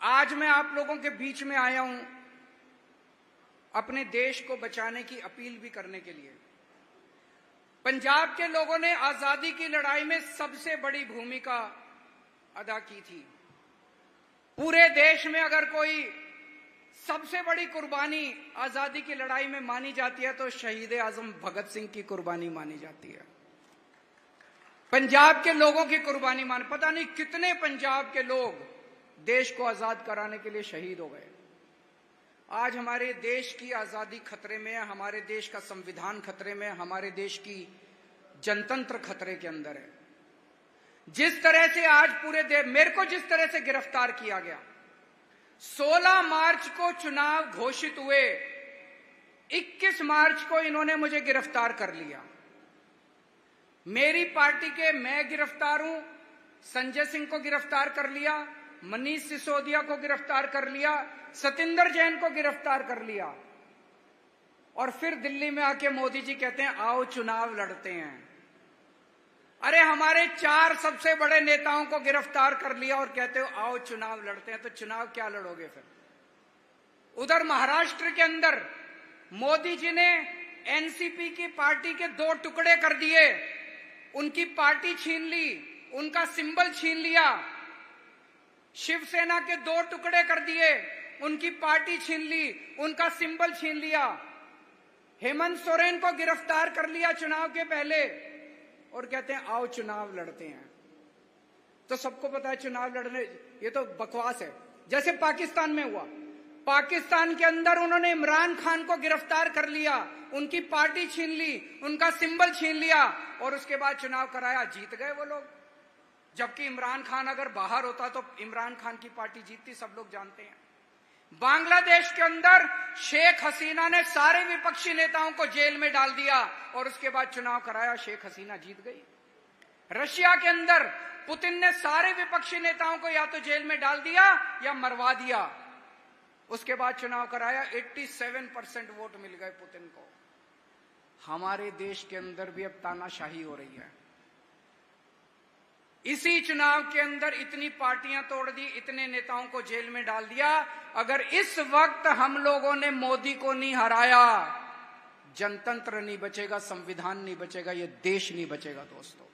आज मैं आप लोगों के बीच में आया हूं अपने देश को बचाने की अपील भी करने के लिए। पंजाब के लोगों ने आजादी की लड़ाई में सबसे बड़ी भूमिका अदा की थी। पूरे देश में अगर कोई सबसे बड़ी कुर्बानी आजादी की लड़ाई में मानी जाती है तो शहीद आजम भगत सिंह की कुर्बानी मानी जाती है। पंजाब के लोगों की कुर्बानी पता नहीं कितने पंजाब के लोग देश को आजाद कराने के लिए शहीद हो गए। आज हमारे देश की आजादी खतरे में है, हमारे देश का संविधान खतरे में है, हमारे देश की जनतंत्र खतरे के अंदर है। जिस तरह से आज पूरे देश मेरे को जिस तरह से गिरफ्तार किया गया, 16 मार्च को चुनाव घोषित हुए, 21 मार्च को इन्होंने मुझे गिरफ्तार कर लिया। मेरी पार्टी के मैं गिरफ्तार हूं, संजय सिंह को गिरफ्तार कर लिया, मनीष सिसोदिया को गिरफ्तार कर लिया, सतिंदर जैन को गिरफ्तार कर लिया, और फिर दिल्ली में आके मोदी जी कहते हैं आओ चुनाव लड़ते हैं। अरे हमारे 4 सबसे बड़े नेताओं को गिरफ्तार कर लिया और कहते हो आओ चुनाव लड़ते हैं, तो चुनाव क्या लड़ोगे फिर? उधर महाराष्ट्र के अंदर मोदी जी ने एनसीपी की पार्टी के 2 टुकड़े कर दिए, उनकी पार्टी छीन ली, उनका सिंबल छीन लिया। शिवसेना के 2 टुकड़े कर दिए, उनकी पार्टी छीन ली, उनका सिंबल छीन लिया। हेमंत सोरेन को गिरफ्तार कर लिया चुनाव के पहले और कहते हैं आओ चुनाव लड़ते हैं। तो सबको पता है चुनाव लड़ने ये तो बकवास है। जैसे पाकिस्तान में हुआ, पाकिस्तान के अंदर उन्होंने इमरान खान को गिरफ्तार कर लिया, उनकी पार्टी छीन ली, उनका सिंबल छीन लिया और उसके बाद चुनाव कराया, जीत गए वो लोग। जबकि इमरान खान अगर बाहर होता तो इमरान खान की पार्टी जीतती, सब लोग जानते हैं। बांग्लादेश के अंदर शेख हसीना ने सारे विपक्षी नेताओं को जेल में डाल दिया और उसके बाद चुनाव कराया, शेख हसीना जीत गई। रशिया के अंदर पुतिन ने सारे विपक्षी नेताओं को या तो जेल में डाल दिया या मरवा दिया, उसके बाद चुनाव कराया, 87% वोट मिल गए पुतिन को। हमारे देश के अंदर भी अब तानाशाही हो रही है। इसी चुनाव के अंदर इतनी पार्टियां तोड़ दी, इतने नेताओं को जेल में डाल दिया। अगर इस वक्त हम लोगों ने मोदी को नहीं हराया, जनतंत्र नहीं बचेगा, संविधान नहीं बचेगा, ये देश नहीं बचेगा दोस्तों।